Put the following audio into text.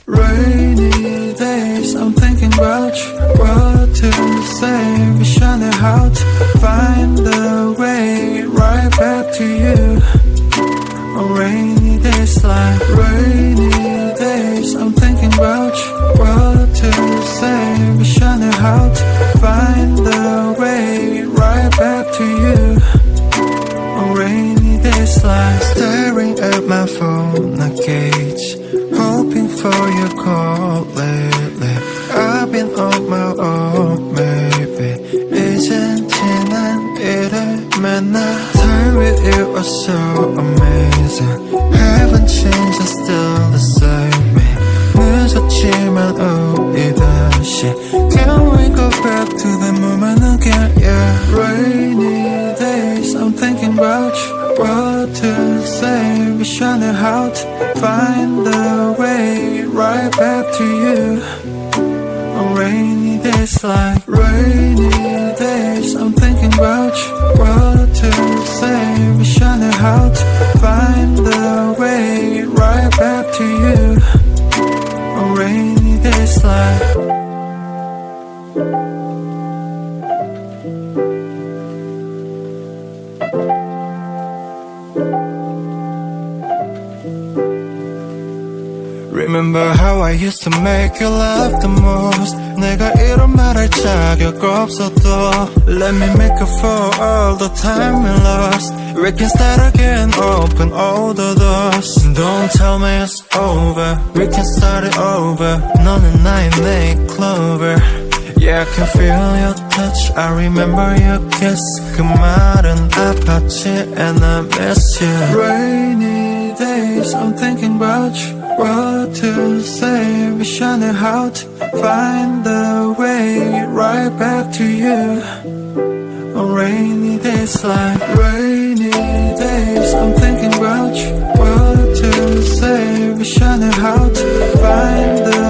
Rainy days, I'm thinking about you. What to say, wishing how to find the way right back to you. On rainy days like rainy days, I'm thinking about you. What to say, wishing how to find the way right back to you. On rainy days like staring at my phone, I gauge, hoping for your call lately. I've been on my own, maybe 이젠 지난 일을 맨날 Time with you was so amazing. Haven't changed, I'm still the same. 늦었지만 우리 다시 Can we go back to the moment again? Yeah, rainy days, I'm thinking about you. What to say, wishing how to find the way right back to you. On rainy days like rainy days, I'm thinking about you. What to say, wishing how to find the way right back to you. On rainy days like Remember how I used to make you laugh the most. 내가 이런 말 할 자격 없어도 Let me make up for all the time we lost. We can start again, open all the doors. Don't tell me it's over, we can start it over. 너는 나의 내 clover. Yeah, I can feel your touch, I remember your kiss. 그 말은 아팠지 and I miss you. Rainy days, I'm thinking about you. What to say, wishing how to find the way right back to you. On rainy days like rainy days, I'm thinking about you. What to say, wishing how to find the